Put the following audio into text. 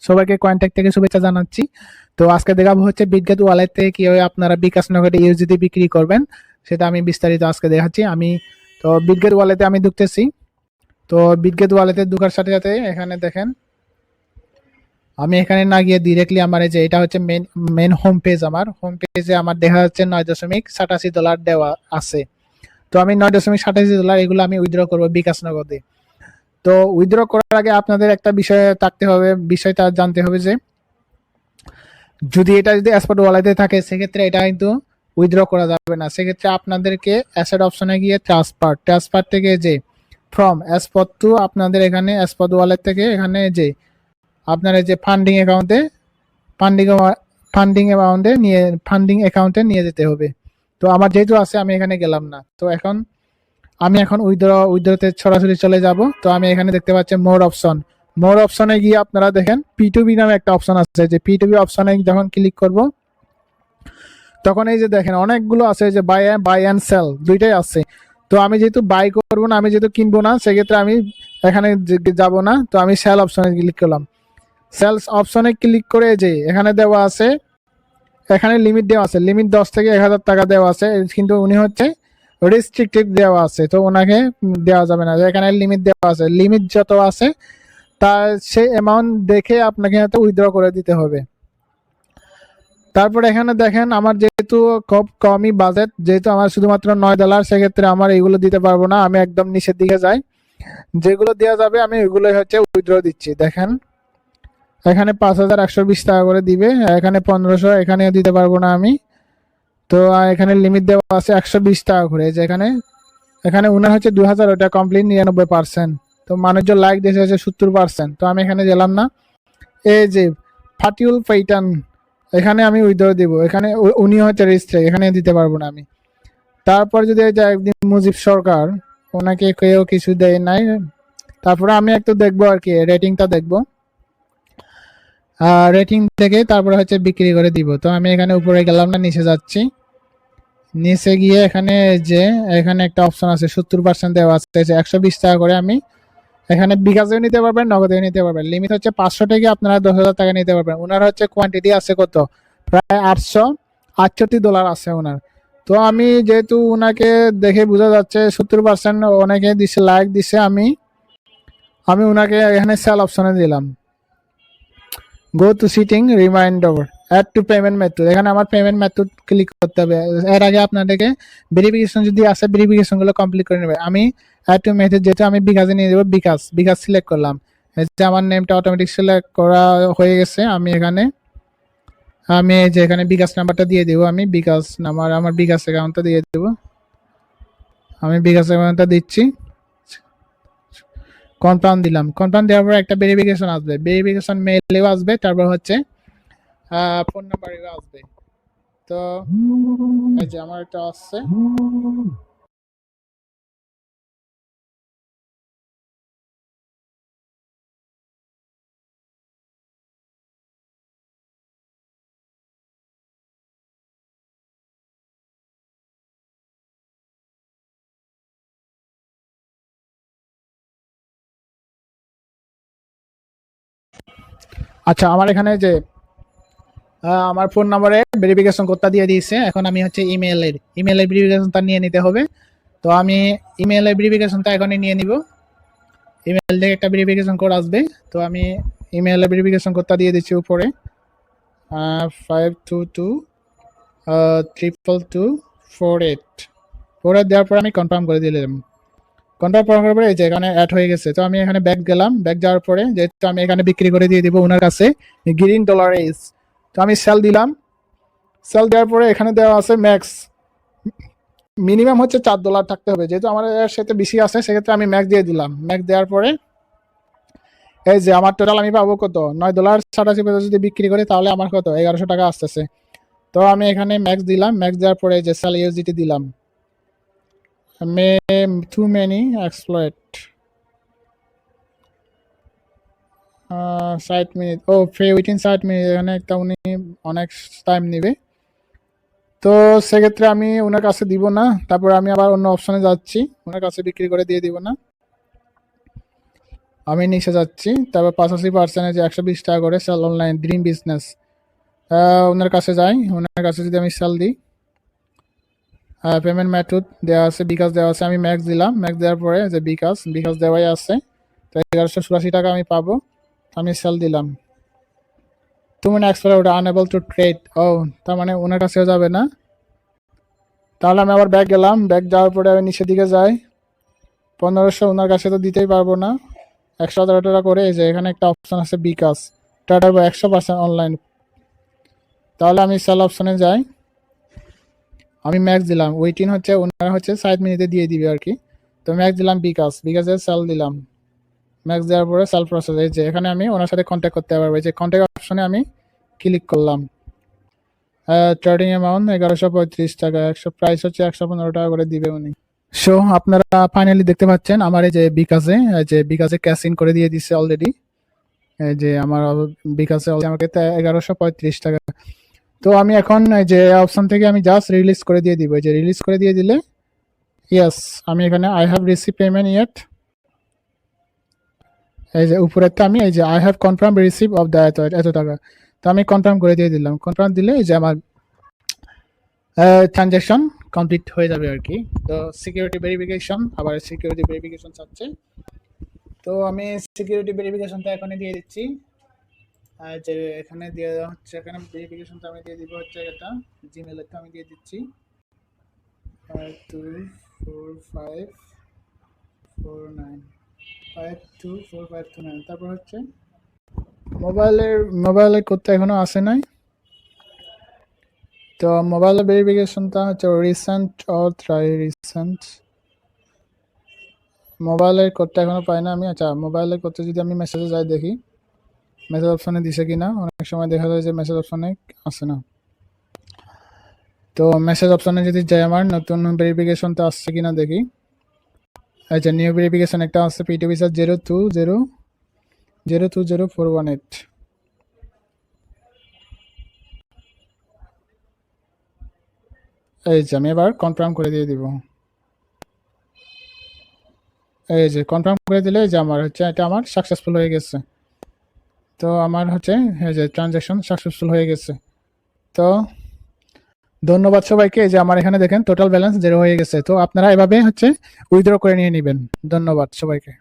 সবাইকে কয়েনটেক থেকে শুভেচ্ছা জানাচ্ছি। তো আজকে দেখাবো হচ্ছে বিটগেট ওয়ালেট থেকে কিভাবে আপনারা বিকাশ নগদে ইউএসডিটি বিক্রি করবেন, সেটা আমি বিস্তারিত আজকে দেখাচ্ছি। তো বিটগেট ওয়ালেটে আমি ঢুকতেছি। তো বিটগেট ওয়ালেটে ঢোকার সাথে সাথে এখানে দেখেন, আমি এখানে না গিয়ে ডিরেক্টলি আমার এই যে এটা হচ্ছে মেন হোম পেজ। আমার হোম পেজে আমার দেখা যাচ্ছে $9.87 দেওয়া আছে। তো আমি $9.87 এগুলো আমি উইথড্র করবো বিকাশ নগদে। তো উইথড্র করার আগে আপনাদের একটা বিষয় থাকতে হবে, বিষয়টা জানতে হবে যে যদি অ্যাসপট ওয়ালেটে থাকে সেক্ষেত্রে এটা কিন্তু উইথড্র করা যাবে না। সেক্ষেত্রে আপনাদেরকে অ্যাসেট অপশনে গিয়ে ট্রান্সফার থেকে যে ফ্রম অ্যাসপট টু আপনাদের এখানে অ্যাসপট ওয়ালেট থেকে এখানে যে আপনার যে ফান্ডিং অ্যাকাউন্টে নিয়ে যেতে হবে। তো আমার যেহেতু আছে আমি এখানে গেলাম না। তো আমি এখন উইথড্রতে সরাসরি চলে যাব। তো আমি এখানে দেখতে পাচ্ছি মোর অপশনে গিয়ে আপনারা দেখেন P2P নামে একটা অপশন আছে। যে P2P অপশনে যখন ক্লিক করব তখন এই যে দেখেন অনেকগুলো আছে, যে বাই অ্যান্ড সেল দুইটাই আছে। তো আমি যেহেতু বাই করবো না, আমি যেহেতু কিনবো না, সেক্ষেত্রে আমি এখানে যাব না। তো আমি সেল অপশনে ক্লিক করলাম। সেলস অপশনে ক্লিক করে যে এখানে দেওয়া আছে, এখানে লিমিট দেওয়া আছে, লিমিট 10 থেকে 1000 টাকা দেওয়া আছে, কিন্তু উনি হচ্ছে রেস্ট্রিক্টেড দেওয়া আছে, তো ওনাকে দেওয়া যাবে না। এখানে লিমিট দেওয়া আছে, লিমিট যত আছে তার সেই অ্যামাউন্ট দেখে আপনাকে হয়তো উইথড্র করে দিতে হবে। তারপর এখানে দেখেন আমার যেহেতু খুব কমই বাজেট, যেহেতু আমার শুধুমাত্র $9, সেক্ষেত্রে আমার এইগুলো দিতে পারবো না। আমি একদম নিচের দিকে যাই, যেগুলো দেওয়া যাবে আমি ওইগুলো হচ্ছে উইথড্র দিচ্ছি। দেখেন এখানে 5120 টাকা করে দিবে, এখানে 1500, এখানে দিতে পারবো না আমি। তো এখানে লিমিট দেওয়া আছে 120 টাকা করে। যে এখানে উনার হচ্ছে 2000, ওটা কমপ্লিট 99%। তো মানুষজন লাইক দিয়েছে হচ্ছে 70%। তো আমি এখানে গেলাম না। এই যে ফাটিউল ফাইটান, এখানে আমি উইথড্র দিব। এখানে উনি হচ্ছে রেজিস্ট্রি, এখানে দিতে পারবো না আমি। তারপর যদি একদিন মুজিব সরকার, ওনাকে কেউ কিছু দেয় নাই। তারপরে আমি একটু দেখবো আর কি, রেটিংটা দেখবো। রেটিং থেকে তারপরে হচ্ছে বিক্রি করে দিব। তো আমি এখানে উপরে গেলাম না, নিচে যাচ্ছি। নিচে গিয়ে এখানে একটা অপশন আছে 70% দেওয়া আছে, 120 টাকা করে। আমি এখানে বিকাশেও নিতে পারবেন, নগদেও নিতে পারবেন। লিমিট হচ্ছে 500 থেকে আপনারা $10,000 টাকা নিতে পারবেন। ওনার হচ্ছে কোয়ান্টিটি আছে কত, প্রায় $868 আছে ওনার। তো আমি যেহেতু ওনাকে দেখে বোঝা যাচ্ছে 70% অনেকে দিছে, লাইক দিছে, আমি ওনাকে এখানে সেল অপশনে দিলাম। Go to setting reminder add to payment method, এখানে আমার পেমেন্ট মেথড ক্লিক করতে হবে। এর আগে আপনাদেরকে ভেরিফিকেশন যদি আসে, ভেরিফিকেশন গুলো কমপ্লিট করে নেবে। আমি অ্যাড টু মেথড, যেটা আমি বিকাশে নিয়ে দেবো, বিকাশ সিলেক্ট করলাম। যে আমার নেমটা অটোমেটিক সিলেক্ট করা হয়ে গেছে। আমি যে এখানে বিকাশ নাম্বারটা দিয়ে দেবো, আমি বিকাশ নাম্বার, আমার বিকাশ অ্যাকাউন্টটা দিয়ে দেবো। আমি বিকাশ অ্যাকাউন্টটা দিচ্ছি, কনফার্ম দিলাম। কনফার্ম দেওয়ার পর একটা ভেরিফিকেশন আসবে, ভেরিফিকেশন মেইলেও আসবে, তারপর হচ্ছে ফোন নাম্বারেও আসবে। তো এই যে আমার একটা আসছে। আচ্ছা, আমার এখানে যে আমার ফোন নাম্বারে ভেরিফিকেশন কোডটা দিয়ে দিয়েছে। এখন আমি হচ্ছে ইমেলের ভেরিফিকেশনটা নিয়ে নিতে হবে। তো আমি ইমেলের ভেরিফিকেশনটা এখনই নিয়ে নিব। ইমেল থেকে একটা ভেরিফিকেশন কোড আসবে। তো আমি ইমেলের ভেরিফিকেশন কোডটা দিয়ে দিচ্ছি উপরে, 5222248 দেওয়ার পর আমি কনফার্ম করে দিলাম। কনফার্ম করার পরে এই যে এখানে অ্যাড হয়ে গেছে। তো আমি এখানে ব্যাক গেলাম, ব্যাক যাওয়ার পরে যেহেতু আমি এখানে বিক্রি করে দিয়ে দিব ওনার কাছে $green। তো আমি সেল দিলাম। সেল দেওয়ার পরে এখানে দেওয়া আছে ম্যাক্স, মিনিমাম হচ্ছে $4 থাকতে হবে। যেহেতু আমার এর সাথে বেশি আছে, সেক্ষেত্রে আমি ম্যাক্স দিয়ে দিলাম। ম্যাক্স দেওয়ার পরে এই যে আমার টোটাল আমি পাবো কত, $9.87 যদি বিক্রি করি তাহলে আমার কত, 1100 টাকা আসতেছে। তো আমি এখানে ম্যাক্স দিলাম। ম্যাক্স দেওয়ার পরে যে সেল ইউএসডিটি দিলাম। টু মেনি এক্সপ্লয়েট 60 মিনিট, ও ফ্রি উইথিন 60 মিনিট, এখানে একটা উনি অনেক টাইম নেবে। তো সেক্ষেত্রে আমি ওনার কাছে দিব না। তারপর আমি আবার অন্য অপশনে যাচ্ছি, ওনার কাছে বিক্রি করে দিয়ে দিব না। আমি নিচে যাচ্ছি, তারপর 85% যে 120 টাকা করে সেল অনলাইন ড্রিম বিজনেস, ওনার কাছে যাই। ওনার কাছে যদি আমি সেল দিই, পেমেন্ট মেথড দেওয়া আছে, বিকাশ দেওয়া আছে, আমি ম্যাক্স দিলাম। ম্যাক্স দেওয়ার পরে যে বিকাশ দেওয়াই আছে, তো 1184 টাকা আমি পাবো। আমি সেল দিলাম। তো মানে এক্সপায়ার ওটা আনএবল টু ট্রেড। ও, তার মানে ওনার কাছেও যাবে না। তাহলে আমি আবার ব্যাক গেলাম। ব্যাক যাওয়ার পরে আমি নিচের দিকে যাই। 1500 ওনার কাছে তো দিতেই পারবো না। 117 টাকা করে এই যে এখানে একটা অপশন আছে বিকাশ, টাটা 100% অনলাইন। তাহলে আমি সেল অপশনে যাই। আমি ম্যাক্স দিলাম, ওয়েটিং হচ্ছে ওনারা হচ্ছে 60 মিনিটে দিয়ে দিবে আর কি। তো ম্যাক্স দিলাম বিকাশের সেল দিলাম। ম্যাক্স দেওয়ার পরে সেল প্রসেস, এই যে এখানে আমি ওনার সাথে কন্ট্যাক্ট করতে পারবো। এই যে কন্ট্যাক্ট অপশনে আমি ক্লিক করলাম। ট্রেডিং অ্যামাউন্ট 1135 টাকা, প্রাইস হচ্ছে 115 টাকা করে দিবে উনি। সো আপনারা ফাইনালি দেখতে পাচ্ছেন আমার এই যে বিকাশে ক্যাশ ইন করে দিয়ে দিচ্ছে অলরেডি। এই যে আমার বিকাশে আমাকে 1135 টাকা। তো আমি এখন এই যে অপশন থেকে আমি জাস্ট রিলিজ করে দিয়ে দিব। এই যে রিলিজ করে দিয়ে দিলে ইয়েস, আমি এখানে I have receive payment yet, এই যে উপরেরটা আমি এই যে I have confirm receive of the এত টাকা। তো আমি কনফার্ম করে দিয়ে দিলাম। কনফার্ম দিলে এই যে আমার ট্রানজ্যাকশন কমপ্লিট হয়ে যাবে আর কি। তো সিকিউরিটি ভেরিফিকেশন, আবার সিকিউরিটি ভেরিফিকেশন চাচ্ছে, তো আমি সিকিউরিটি ভেরিফিকেশনটা এখনই দিয়ে দিচ্ছি। আর যে এখানে দিয়ে দেওয়া হচ্ছে, এখানে ভেরিফিকেশনটা আমি দিয়ে দিব হচ্ছে এটা জিমেলেরটা আমি দিয়ে দিচ্ছি 524549 তারপর হচ্ছে মোবাইলের কোডটা এখনো আসে নাই। তো মোবাইলের ভেরিফিকেশনটা হচ্ছে রিসেন্ট মোবাইলের কোডটা এখনো পাই না আমি। আচ্ছা, মোবাইলের কোডটা যদি আমি মেসেজে যাই দেখি মেসেজ অপশনে দিছে কিনা। অনেক সময় দেখা যায় যে মেসেজ অপশনে আসে না। তো মেসেজ অপশনে যদি যাই আমার নতুন ভেরিফিকেশনটা আসছে কিনা দেখি। আচ্ছা, নিউ ভেরিফিকেশন একটা আসছে P2P 020020418। এই যে আমি এবার কনফার্ম করে দিয়ে দিব। এই যে কনফার্ম করে দিলে যে আমার হচ্ছে এটা আমার সাকসেসফুল হয়ে গেছে। তো আমার হচ্ছে এই যে ট্রানজ্যাকশন সাকসেসফুল হয়ে গেছে। তো ধন্যবাদ সবাইকে। এই যে আমার এখানে দেখেন টোটাল ব্যালেন্স 0 হয়ে গেছে। তো আপনারা এভাবে হচ্ছে উইথড্র করে নিয়ে নেবেন। ধন্যবাদ সবাইকে।